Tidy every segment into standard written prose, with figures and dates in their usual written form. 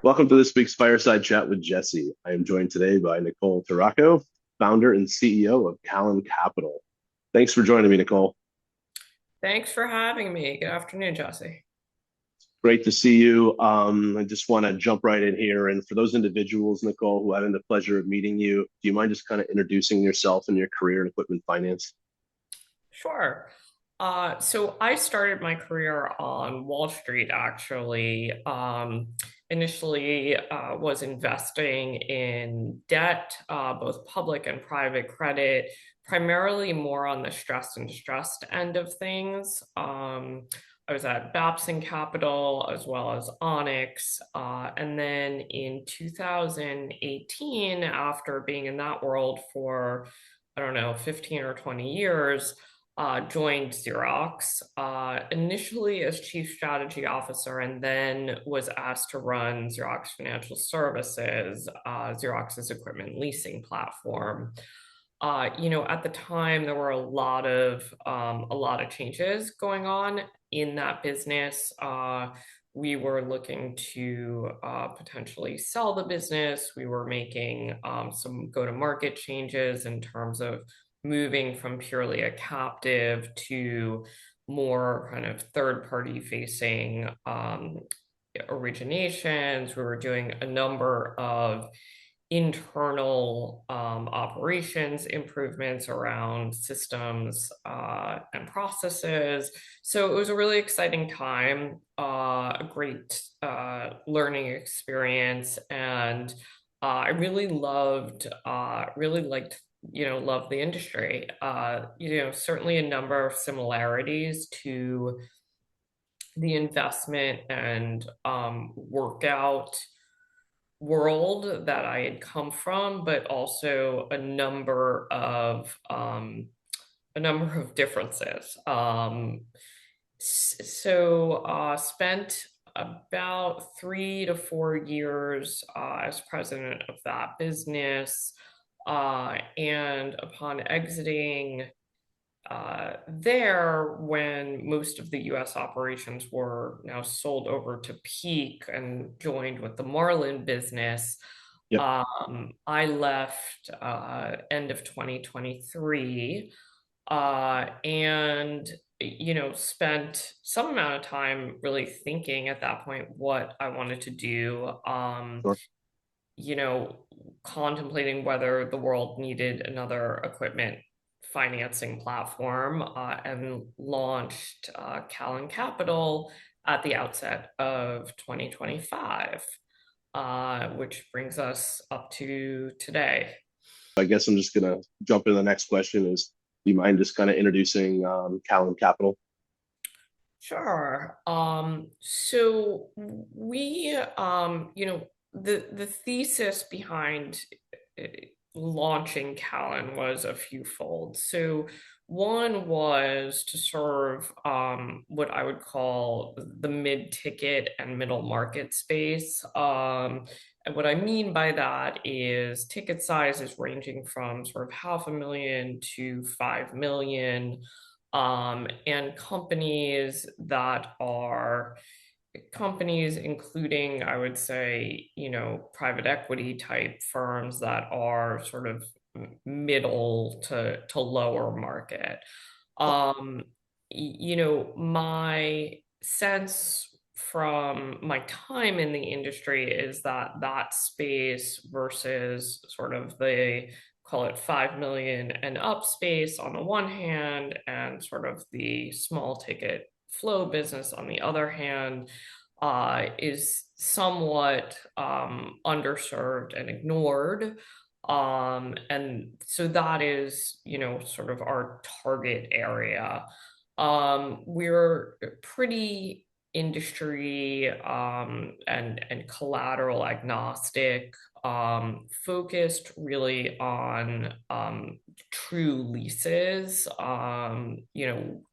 Welcome to this week's Fireside Chat with Jesse. I am joined today by Nicole Toracco, founder and CEO of Kalon Capital. Thanks for joining me, Nicole. Thanks for having me. Good afternoon, Jesse. Great to see you. I just want to jump right in here. And for those individuals, Nicole, who having the pleasure of meeting you, do you mind just kind of introducing yourself and your career in equipment finance? Sure. So I started my career on Wall Street, actually. Initially, was investing in debt, both public and private credit, primarily more on the stressed and distressed end of things. I was at Babson Capital as well as Onyx. And then in 2018, after being in that world for, I don't know, 15 or 20 years, joined Xerox, initially as chief strategy officer, and then was asked to run Xerox Financial Services, Xerox's equipment leasing platform. At the time, there were a lot of changes going on in that business. We were looking to potentially sell the business. We were making some go-to-market changes in terms of moving from purely a captive to more kind of third-party facing originations. We were doing a number of internal operations improvements around systems and processes. So it was a really exciting time, a great learning experience, and I really liked, loved the industry. Certainly a number of similarities to the investment and workout world that I had come from, but also a number of differences. Spent about 3 to 4 years as president of that business, and upon exiting there, when most of the US operations were now sold over to Peak and joined with the Marlin business, Yep. I left end of 2023, and spent some amount of time really thinking at that point what I wanted to do. Sure. You know, Contemplating whether the world needed another equipment financing platform, and launched Kalon Capital at the outset of 2025, which brings us up to today. I guess I'm just going to jump into the next question is, do you mind just kind of introducing Kalon Capital? Sure. So the thesis behind uh, launching Callan was a few fold. So one was to serve what I would call the mid-ticket and middle market space. And what I mean by that is ticket sizes ranging from sort of 500,000 to 5 million, and companies including, I would say, private equity type firms that are sort of middle to lower market. Um, my sense from my time in the industry is that that space versus sort of the, call it, 5 million and up space on the one hand, and sort of the small ticket flow business on the other hand, is somewhat underserved and ignored. And so that is, sort of our target area. We're pretty industry and collateral agnostic, focused really on true leases,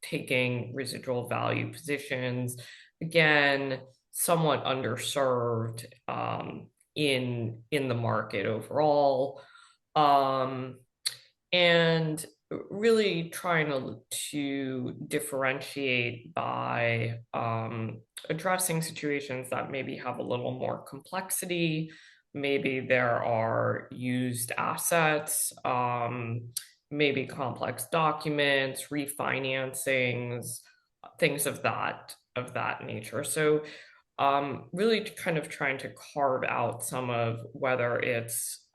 taking residual value positions. Again, somewhat underserved in the market overall. Um, and really trying to differentiate by addressing situations that maybe have a little more complexity. Maybe there are used assets, maybe complex documents, refinancings, things of that nature. So really kind of trying to carve out some of whether it's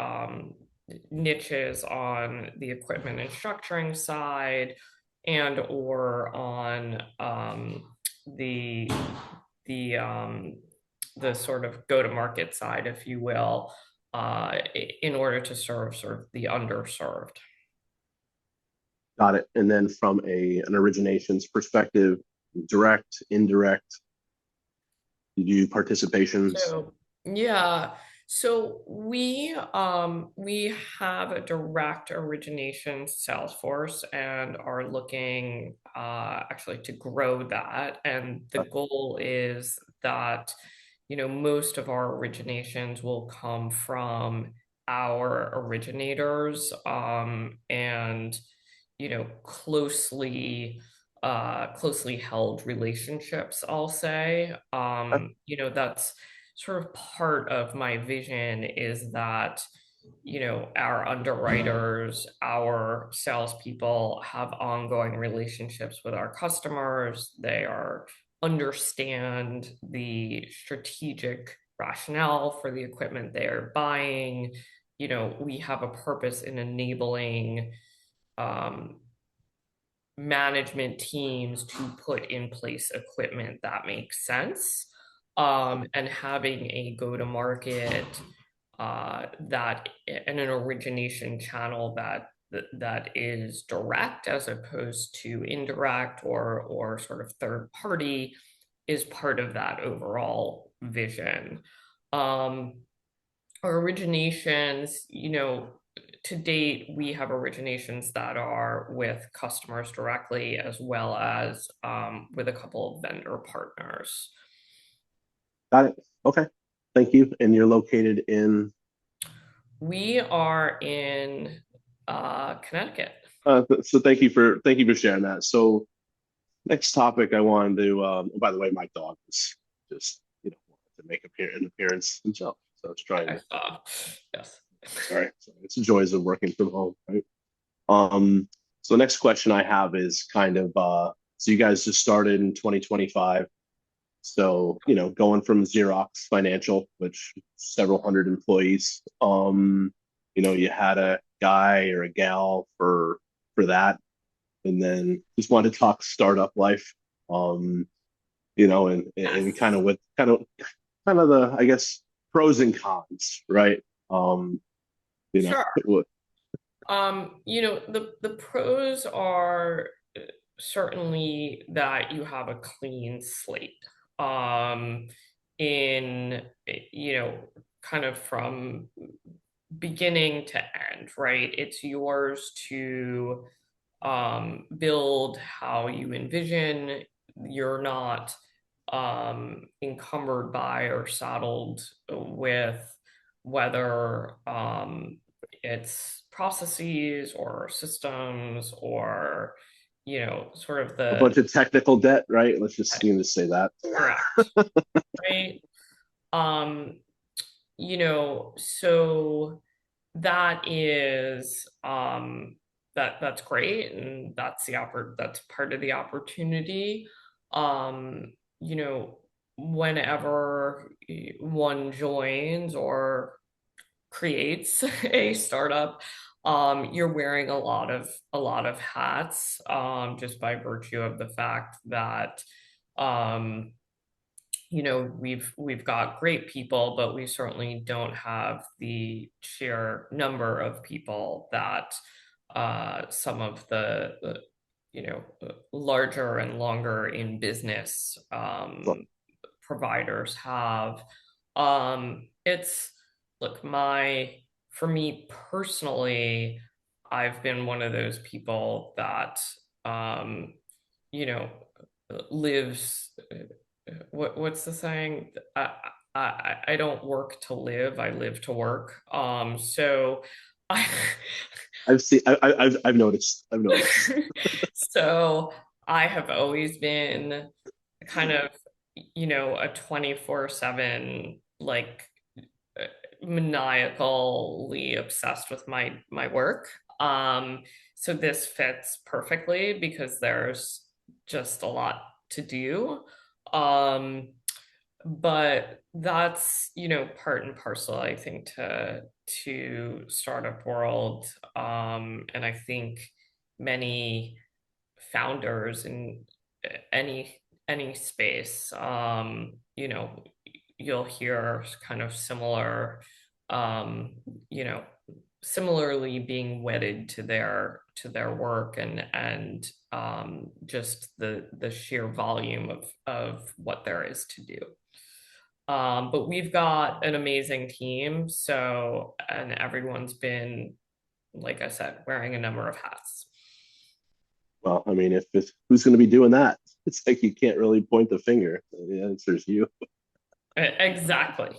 niches on the equipment and structuring side and or on the the um, the sort of go-to-market side, if you will, in order to serve sort of the underserved. Got it. And then from an originations perspective, direct, indirect, you do participations. So yeah, so we have a direct origination sales force and are looking actually to grow that. And the goal is that, most of our originations will come from our originators and closely held relationships, I'll say. That's sort of part of my vision is that, our underwriters, our salespeople have ongoing relationships with our customers. They are understand the strategic rationale for the equipment they are buying. We have a purpose in enabling um, management teams to put in place equipment that makes sense, and having a go-to-market that and an origination channel that is direct as opposed to indirect or sort of third party is part of that overall vision. Um, our originations, to date, we have originations that are with customers directly as well as with a couple of vendor partners. Got it. Okay. Thank you. And you're located in, We are in Connecticut. so thank you for sharing that. So next topic I wanted to, by the way, my dog is just, wanted to make an appearance himself. So I was trying I to, saw. Yes. sorry. So it's the joys of working from home, right? So next question I have is kind of, so you guys just started in 2025. So, going from Xerox Financial, which several hundred employees, you had a guy or a gal for that, and then just wanted to talk startup life, um, and kind Yes. of with kind of the, I guess, pros and cons, right? Um, Sure. what The pros are certainly that you have a clean slate. Um, in kind of from beginning to end, right? It's yours to build how you envision. You're not encumbered by or saddled with whether it's processes or systems or sort of a the bunch of technical debt, right? Let's just say that. correct, right? Um, so that is that's great, and that's part of the opportunity. Um, you know, whenever one joins or creates a startup, you're wearing a lot of hats, just by virtue of the fact that um, we've got great people, but we certainly don't have the sheer number of people that some of the larger and longer in business providers have. It's look, my for me personally, I've been one of those people that um, you know lives what's the saying? I don't work to live, I live to work. So I I've noticed. I've noticed. So I have always been kind of, a 24/7, like, uh, maniacally obsessed with my work. So this fits perfectly because there's just a lot to do. Um, but that's, part and parcel, I think, to startup world. And I think many founders in any any space, you'll hear kind of um, you know, similarly being wedded to their work, and just the sheer volume of what there is to do. But we've got an amazing team, so, and everyone's been, like I said, wearing a number of hats. Well, I mean, if it's, who's going to be doing that? It's like you can't really point the finger. The answer's you. Exactly.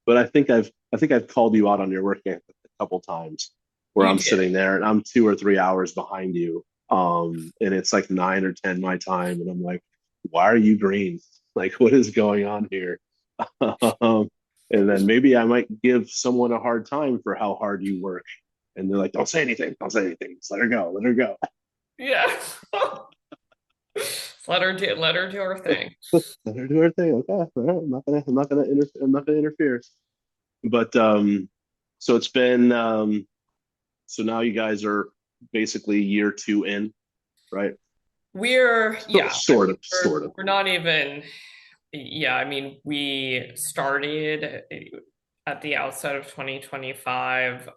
But I think I've called you out on your work ethic a couple times where You I'm did. sitting there and I'm 2 or 3 hours behind you. And it's like 9 or 10 my time, and I'm like, why are you green? Like, what is going on here? And then maybe I might give someone a hard time for how hard you work. And they're like, don't say anything, don't say anything. Just let her go, let her go. Yeah. Let her do her thing. Let her do her thing. Okay, all right. I'm not gonna interfere. But so it's been so now you guys are basically year two in, right? We're, So, yeah, I sort mean, of, sort of. we're not even, yeah, I mean, we started at the outset of 2025.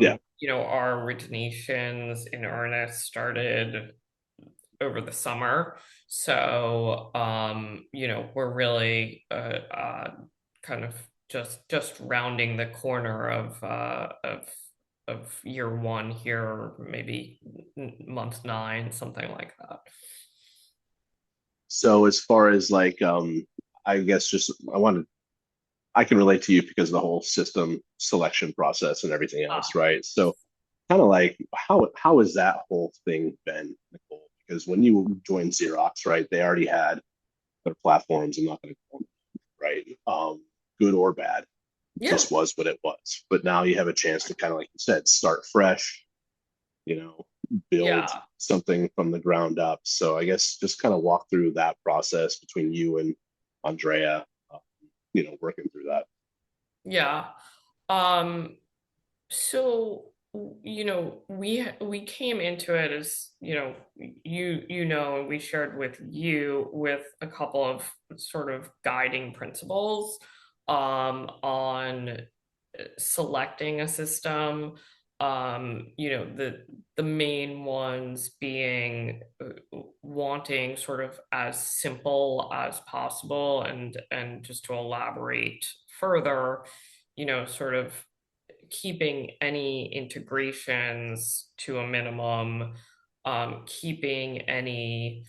Yeah. Our originations in earnest started over the summer. So, we're really, kind of just rounding the corner of year one here, maybe month nine, something like that. So as far as like I guess just I can relate to you because of the whole system selection process and everything else, Ah, right? So kind of like how has that whole thing been, Nicole? Because when you joined Xerox, right, they already had their platforms. I'm not going to call them right, good or bad, yeah, just was what it was. But now you have a chance to kind of like you said, start fresh, you know, build yeah, something from the ground up. So I guess just kind of walk through that process between you and Andrea, working through that. yeah. Um, So, we came into it as, we shared with you with a couple of sort of guiding principles on selecting a system. The main ones being wanting sort of as simple as possible, and just to elaborate further, sort of keeping any integrations to a minimum, keeping any,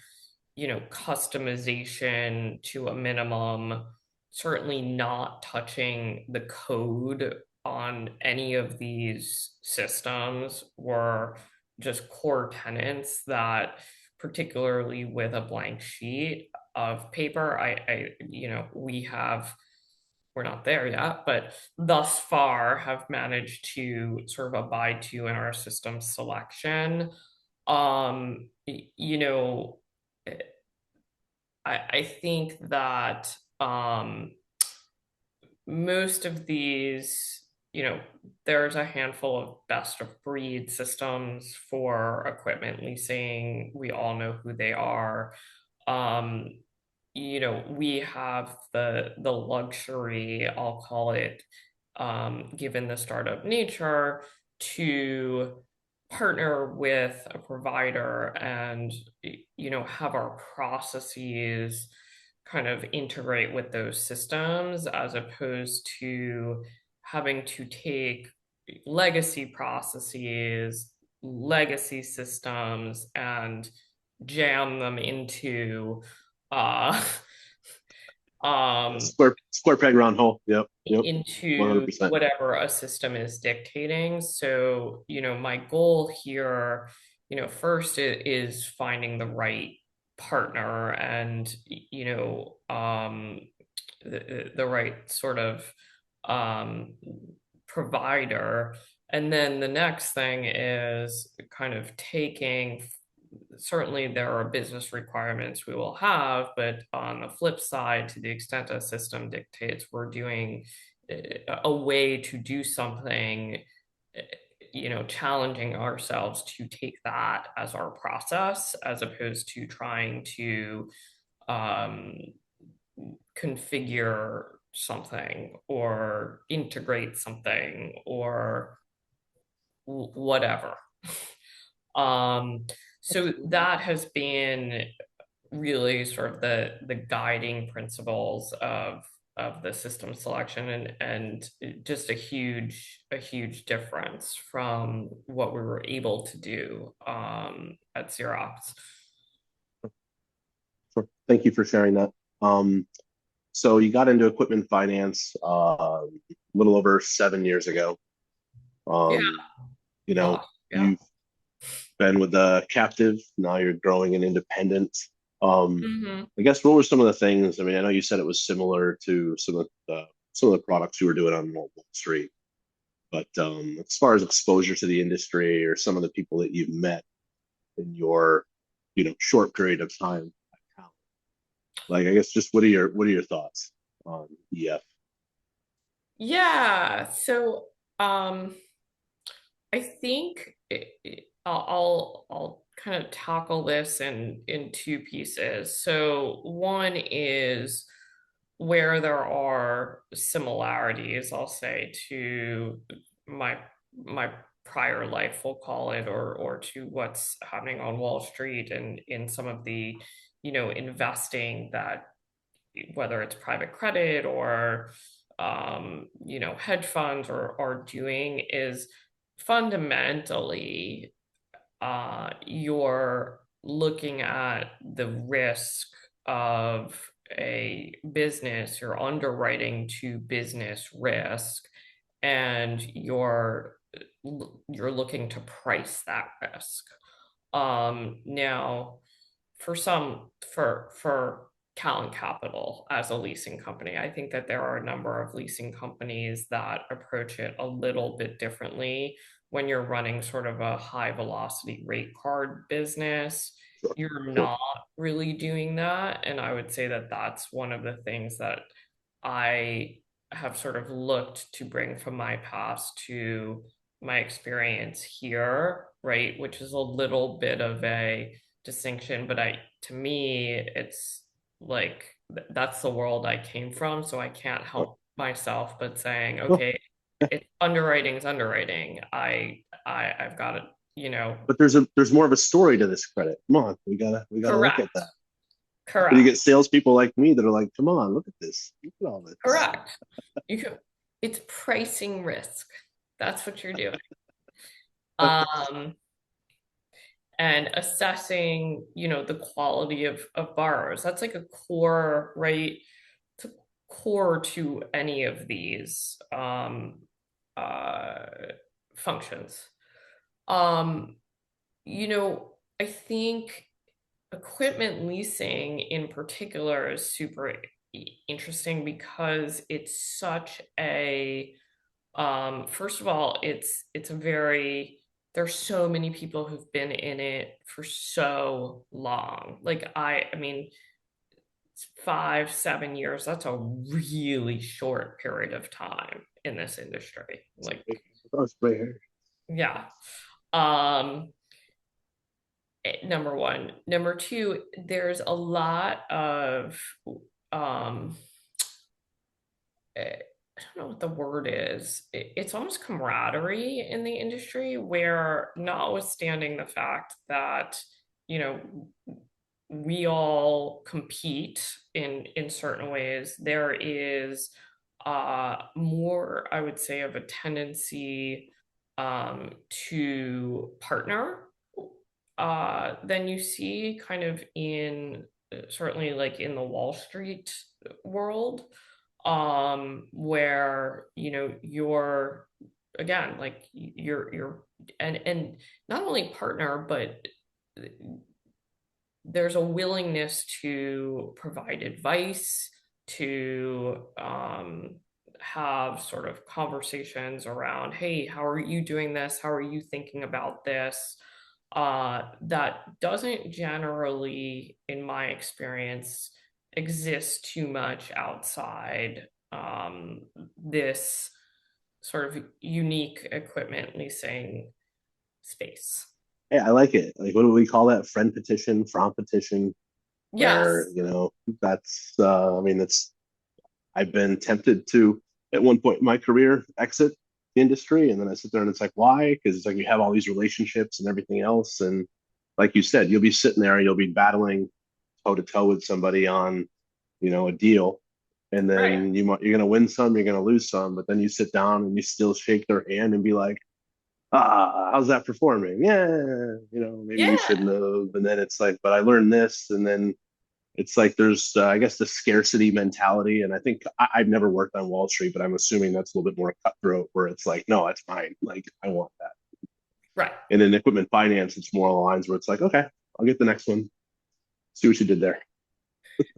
customization to a minimum, certainly not touching the code on any of these systems were just core tenets that, particularly with a blank sheet of paper, we're not there yet, but thus far have managed to sort of abide to in our system selection. Um, you know, I think that most of these, there's a handful of best of breed systems for equipment leasing. We all know who they are. Um, we have the luxury, I'll call it, given the startup nature, to partner with a provider and, have our processes kind of integrate with those systems, as opposed to having to take legacy processes, legacy systems, and jam them into uh um, Square peg round hole. Yep. Yep. into 100%. whatever a system is dictating. So, my goal here, first is finding the right partner and, the right sort of um, provider. And then the next thing is kind of taking, certainly there are business requirements we will have, but on the flip side, to the extent a system dictates we're doing a way to do something, challenging ourselves to take that as our process as opposed to trying to um, configure something or integrate something or whatever. Um, so that has been really sort of the guiding principles of the system selection and just a huge difference from what we were able to do at Xerox. Sure. Thank you for sharing that. So you got into equipment finance a little over 7 years ago. Yeah, Um, you know, gosh, yeah. you've been with the captive, now you're growing an independent. Um, Hmm. I guess what were some of the things? I mean, I know you said it was similar to some of the products you were doing on Wall Street, but as far as exposure to the industry or some of the people that you've met in your, short period of time, like I guess just what are your thoughts on EF? Yeah, so um I think I'll kind of tackle this in two pieces. So one is where there are similarities, I'll say, to my my prior life, we'll call it, or to what's happening on Wall Street and in some of the, investing that whether it's private credit or hedge funds are doing is fundamentally you're looking at the risk of a business, you're underwriting to business risk, and you're looking to price that risk. Now, for Kalon Capital as a leasing company, I think that there are a number of leasing companies that approach it a little bit differently. When you're running sort of a high velocity rate card business, Sure, you're sure. not really doing that. And I would say that that's one of the things that I have sort of looked to bring from my past to my experience here, right? Which is a little bit of a distinction, but to me, it's like that's the world I came from, so I can't But, help myself but saying, well, okay, it's underwriting is underwriting. I've got it, but there's more of a story to this credit. Come on, we gotta look at that. correct, And you correct, get salespeople like me that are like, come on, look at this, look at all this. correct. You can, it's pricing risk. That's what you're doing. Um, and assessing, the quality of borrowers. That's like a core, right? It's a core to any of these uh, functions. Um, I think equipment leasing in particular is super interesting because it's such a first of all, it's a very there's so many people who've been in it for so long. Like I mean, 5, 7 years, that's a really short period of time in this industry. Like, Oh, it's right here. yeah. Um, Number one. Number two, there's a lot of um I don't know what the word is. It's almost camaraderie in the industry where, notwithstanding the fact that, you know, we all compete in certain ways, there is more, I would say, of a tendency to partner than you see kind of in certainly like in the Wall Street world, where you're again like you're and not only partner, but there's a willingness to provide advice, to have sort of conversations around, hey, how are you doing this? How are you thinking about this? That doesn't generally, in my experience, exist too much outside this sort of unique equipment leasing space. Hey, I like it. Like, what do we call that? Friend petition, From petition, where, Yes, that's, I mean, that's, I've been tempted to, at one point in my career, exit the industry. And then I sit there and it's like, why? Because it's like you have all these relationships and everything else. And like you said, you'll be sitting there and you'll be battling toe to toe with somebody on, a deal. And right. then you're going to win some, you're going to lose some, but then you sit down and you still shake their hand and be like, how's that performing? Yeah, maybe we Yeah, shouldn't have. And then it's like, but I learned this. And then it's like there's, I guess, the scarcity mentality. And I think I've never worked on Wall Street, but I'm assuming that's a little bit more cutthroat where it's like, no, that's fine. Like, I want that. right. And in equipment finance, it's more lines where it's like, okay, I'll get the next one. See what you did there.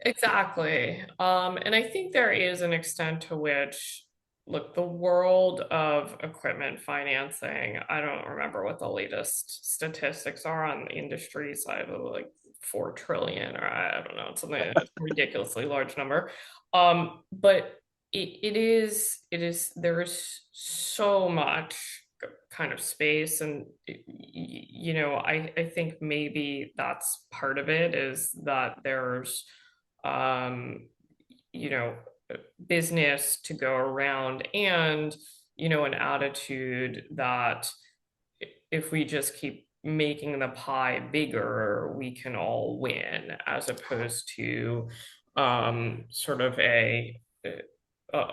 Exactly. And I think there is an extent to which, look, the world of equipment financing, I don't remember what the latest statistics are on the industry side of like 4 trillion, or I don't know, it's something, it's a ridiculously large number. But there is so much kind of space, and I think maybe that's part of it, is that there's um, you know, business to go around, and, an attitude that if we just keep making the pie bigger, we can all win, as opposed to sort of a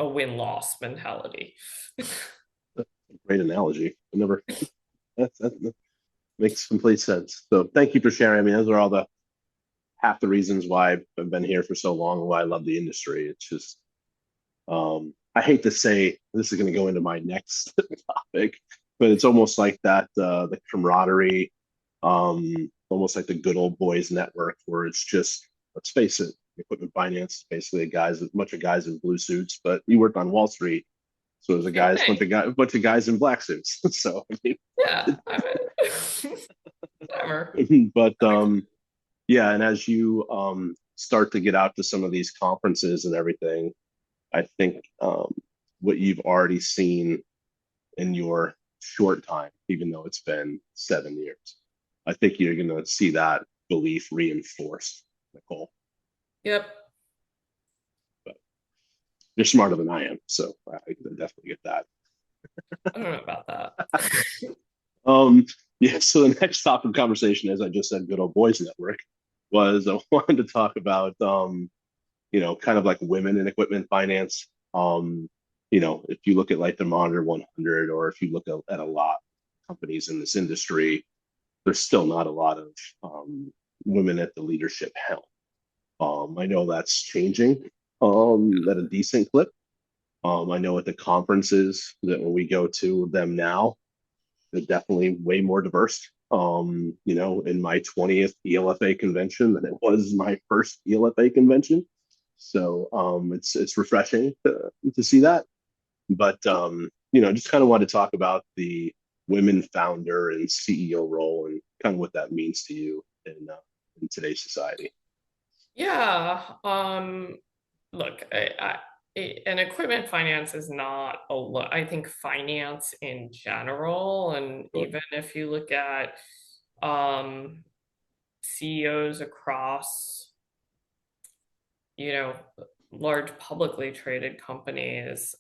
win-loss mentality. Great analogy. I never, that makes complete sense. So thank you for sharing. I mean, those are all the half the reasons why I've been here for so long and why I love the industry. It's just, I hate to say this is going to go into my next topic, but it's almost like that, the camaraderie, almost like the good old boys network, where it's just, let's face it, equipment finance is basically a bunch of guys in blue suits, but you worked on Wall Street, so there's Same thing. a bunch of guys in black suits. So, Yeah, I mean, whatever. but yeah, and as you start to get out to some of these conferences and everything, I think what you've already seen in your short time, even though it's been 7 years, I think you're going to see that belief reinforced, Nicole. Yep. But you're smarter than I am, so I can definitely get that. I don't know about that. Um, yeah, so the next topic of conversation, as I just said, good old boys network, was I wanted to talk about kind of like women in equipment finance. If you look at like the Monitor 100, or if you look at a lot of companies in this industry, there's still not a lot of women at the leadership helm. I know that's changing at a decent clip. I know at the conferences that when we go to them now, they're definitely way more diverse. In my 20th ELFA convention than it was my first ELFA convention. So it's refreshing to see that. But just kind of want to talk about the women founder and CEO role and kind of what that means to you in today's society. Yeah. Look, and equipment finance is not a lot. I think finance in general, and Sure. even if you look at um, CEOs across, you know, large publicly traded companies,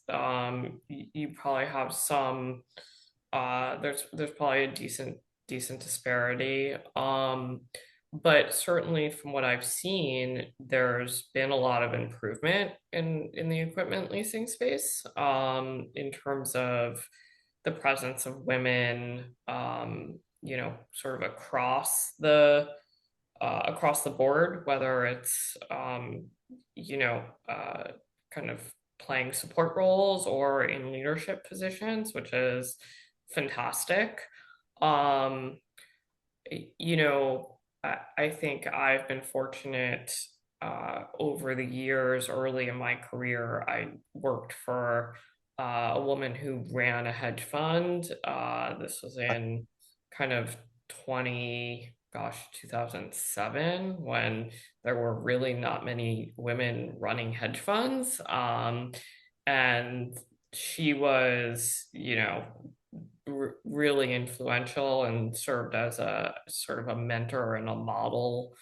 you probably have some. There's probably a decent disparity. But certainly from what I've seen, there's been a lot of improvement in the equipment leasing space, in terms of the presence of women, sort of across across the board, whether it's you know, kind of playing support roles or in leadership positions, which is fantastic. Um, you know, I think I've been fortunate over the years. Early in my career, I worked for a woman who ran a hedge fund. This was in kind of 2007, when there were really not many women running hedge funds. And she was, you know, really influential and served as a sort of a mentor and a model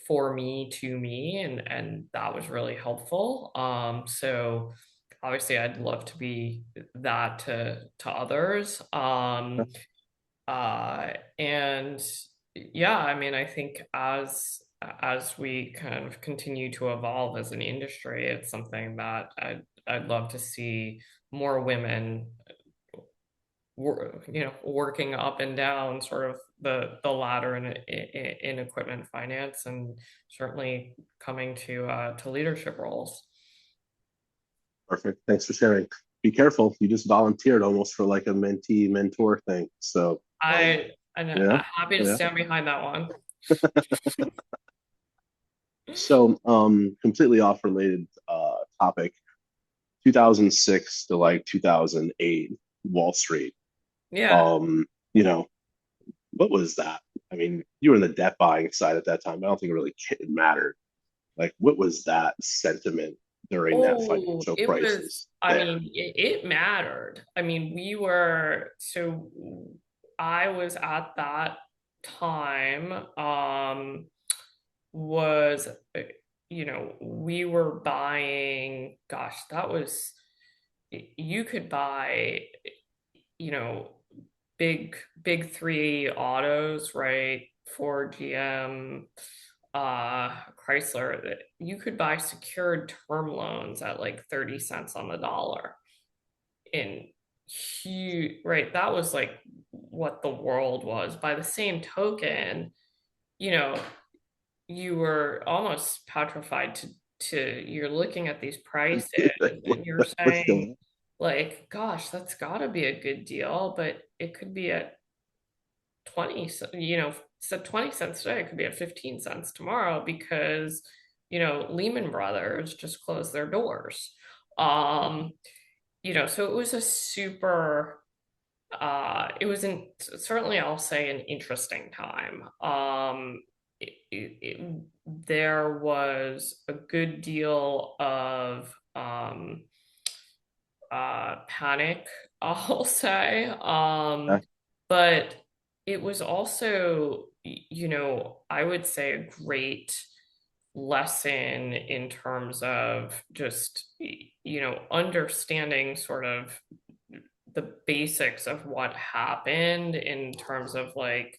for me to me, and that was really helpful. So obviously I'd love to be that to others. And yeah, I mean, I think as we kind of continue to evolve as an industry, it's something that I'd love to see more women working up and down sort of the ladder in equipment finance, and certainly coming to leadership roles. Perfect. Thanks for sharing. Be careful. You just volunteered almost for like a mentee mentor thing. So, I'm yeah, happy to yeah. stand behind that one. So, completely off related topic. 2006 to like 2008, Wall Street. Yeah. Um, you know, what was that? I mean, you were in the debt buying side at that time. I don't think it really mattered. Like, what was that sentiment during that Oh, financial it was, crisis I there? mean, it mattered. I mean, I was at that time, was, we were buying, gosh, that was, you could buy, you know, big three autos, right? Ford, GM, Chrysler, that you could buy secured term loans at like 30 cents on the dollar in huge, right? That was like what the world was. By the same token, you know, you were almost petrified to you're looking at these prices Like, and you're what's saying, going on? like, gosh, that's got to be a good deal, but it could be at 20, so 20 cents today, it could be at 15 cents tomorrow because, Lehman Brothers just closed their doors. Um, so it was a super, it was certainly, I'll say, an interesting time. There was a good deal of panic, I'll say. Uh, But it was also, I would say a great lesson in terms of just, understanding sort of the basics of what happened in terms of like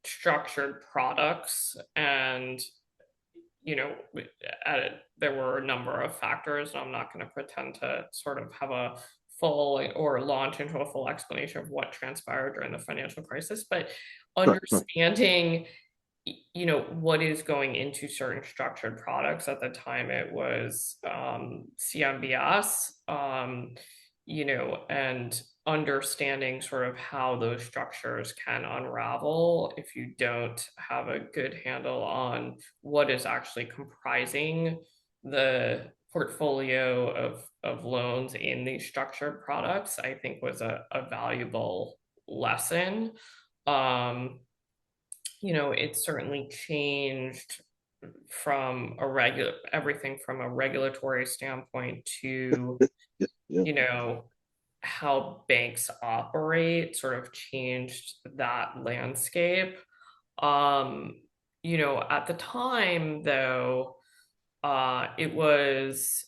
structured products. And you know, there were a number of factors, and I'm not going to pretend to sort of have a full or launch into a full explanation of what transpired during the financial crisis, but sure, sure. understanding, what is going into certain structured products. At the time, it was CMBS, and understanding sort of how those structures can unravel if you don't have a good handle on what is actually comprising the portfolio of loans in these structured products, I think was a valuable lesson. Um, it certainly changed from everything from a regulatory standpoint to, Yeah, yeah. you know, how banks operate, sort of changed that landscape. Um, at the time though, it was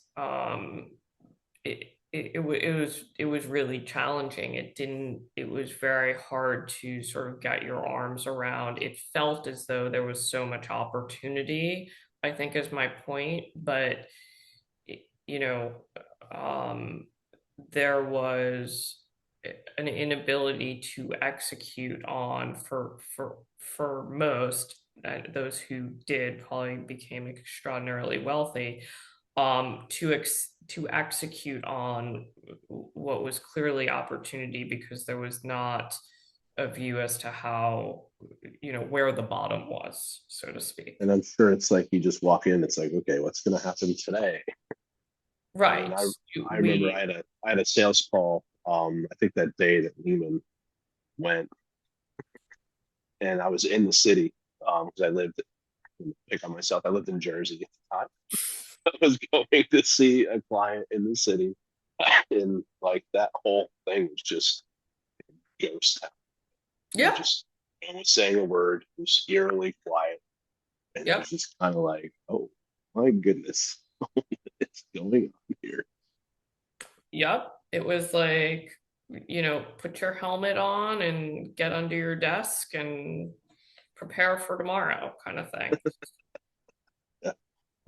it was really challenging. It was very hard to sort of get your arms around. It felt as though there was so much opportunity, I think is my point, but you know, um, there was an inability to execute on for most those who did probably became extraordinarily wealthy, to execute on what was clearly opportunity because there was not a view as to how, where the bottom was, so to speak. And I'm sure it's like you just walk in, it's like, okay, what's going to happen today? I mean, Right. I remember We, I had a sales call. I think that day that Lehman went, and I was in the city because I lived pick on myself. I lived in Jersey at the time. I was going to see a client in the city, and like that whole thing was just ghost town. They yeah, just no one saying a word. It was eerily quiet, and it was yep, just kind of like, oh my goodness, what's going on here? yep. It was like, put your helmet on and get under your desk and prepare for tomorrow kind of thing. Yeah.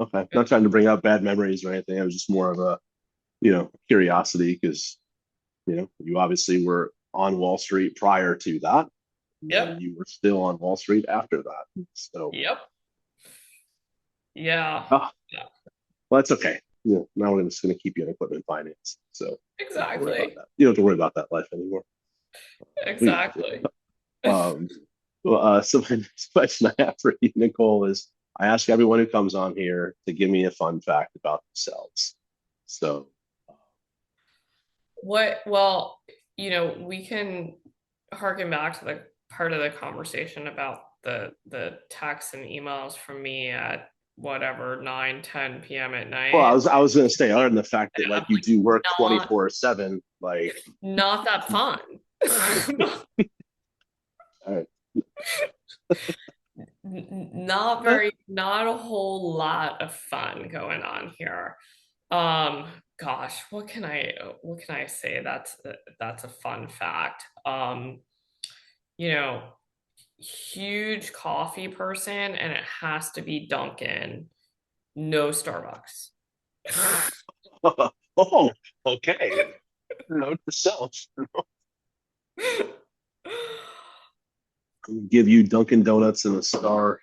Okay, not trying to bring up bad memories or anything. It was just more of a curiosity because you obviously were on Wall Street prior to that, and Yep, you were still on Wall Street after that. So, yep, yeah, ah, yeah, well, that's okay. Now we're just going to keep you in equipment finance. So you don't have to worry about exactly, that. You don't have to worry about that life anymore. We got you. exactly. Um, so my next question I have for you, Nicole, is I ask everyone who comes on here to give me a fun fact about themselves. So, Well, we can harken back to the part of the conversation about the texts and emails from me at whatever 9, 10 p.m. at well, night. I was going to say, other than the fact that like I'm you like do work not 24/7, like, not that fun. all right, Not a whole lot of fun going on here. Gosh, what can I say? That's a fun fact. You know, huge coffee person, and it has to be Dunkin', no Starbucks. oh, okay. Note to self. Give you Dunkin' Donuts and a Starbucks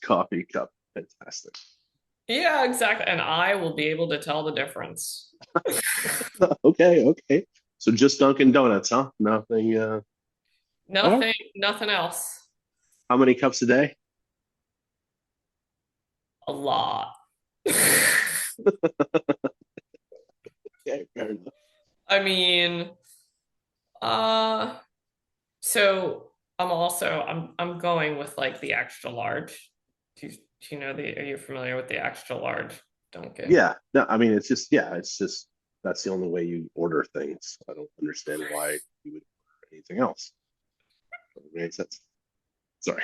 coffee cup. Fantastic. Yeah, exactly. And I will be able to tell the difference. Okay, okay. So just Dunkin' Donuts, huh? Nothing. All right. Nothing else. How many cups a day? A lot. Okay, fair enough. I mean, uh, so I'm going with like the extra large. Do you know are you familiar with the extra large Dunkin'? Yeah. No, I mean it's just that's the only way you order things. I don't understand why you would order anything else. Doesn't make any sense. Sorry.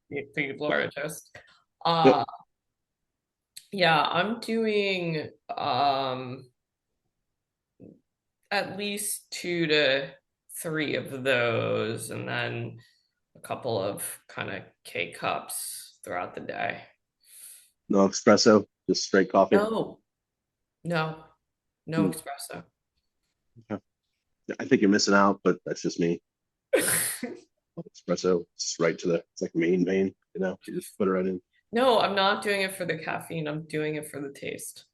The Florida toast. Yep. Uh yeah, I'm doing at least 2 to 3 of those, and then a couple of kind of K cups throughout the day. No espresso, just straight coffee. No, no, no Hmm. espresso. Okay. I think you're missing out, but that's just me. Espresso, it's right to the it's like main vein, you just put it right in. No, I'm not doing it for the caffeine. I'm doing it for the taste.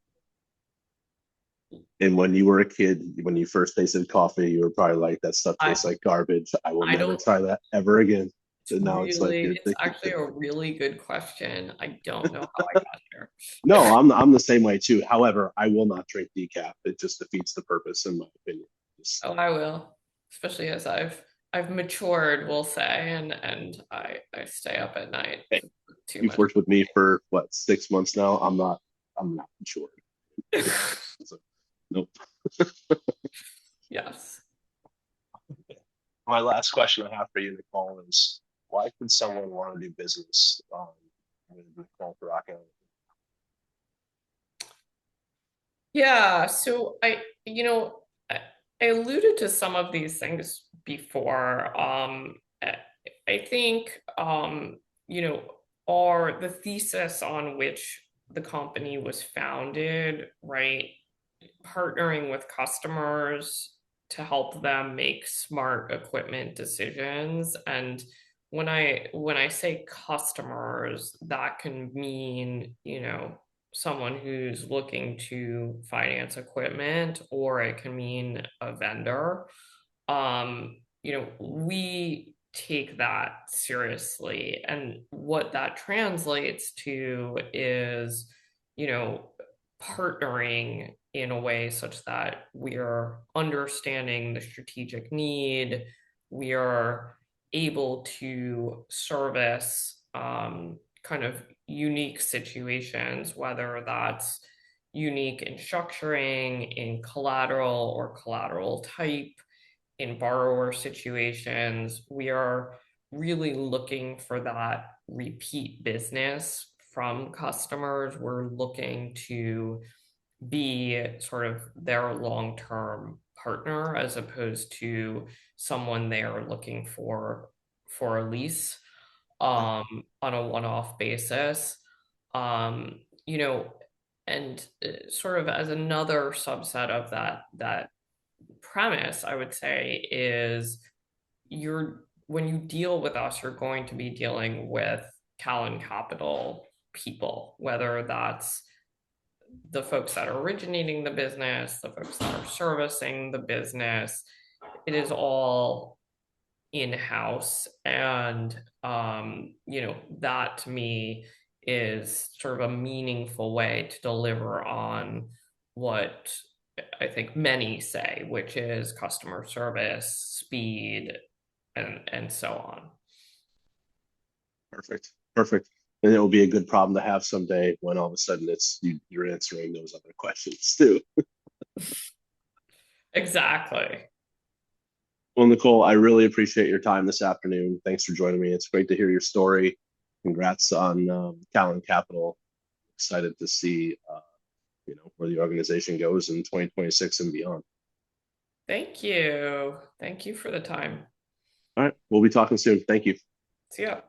And when you were a kid, when you first tasted coffee, you were probably like, that stuff I tastes like garbage. I will I never don't try that ever again. And now it's like really, you're it's addicted actually to a it. really good question. I don't know how I got here. No, I'm the same way too. However, I will not drink decaf. It just defeats the purpose, in my opinion. Just, Oh, I will, especially as I've matured, we'll say, and I stay up at night hey, for too you've much. worked with me for what 6 months now. I'm not sure. So, nope. Yes. My last question I have for you, Nicole, is why could someone want to do business with Nicole Toracco? Yeah, so I alluded to some of these things before. I think you know, are the thesis on which the company was founded, right? Partnering with customers to help them make smart equipment decisions and when I say customers, that can mean, someone who's looking to finance equipment, or it can mean a vendor. We take that seriously. And what that translates to is, you know, partnering in a way such that we are understanding the strategic need, we are able to service kind of unique situations, whether that's unique in structuring, in collateral or collateral type, in borrower situations. We are really looking for that repeat business from customers. We're looking to be sort of their long-term partner as opposed to someone they are looking for a lease on a one-off basis. Um, you know, and sort of as another subset of that premise, I would say is you're when you deal with us, you're going to be dealing with Kalon Capital people, whether that's the folks that are originating the business, the folks that are servicing the business. It is all in-house. And that to me is sort of a meaningful way to deliver on what I think many say, which is customer service, speed, and so on. Perfect. Perfect. And it will be a good problem to have someday when all of a sudden you're answering those other questions too. Exactly. Well, Nicole, I really appreciate your time this afternoon. Thanks for joining me. It's great to hear your story. Congrats on Talon Capital. Excited to see where the organization goes in 2026 and beyond. Thank you. Thank you for the time. All right, we'll be talking soon. Thank you. See ya.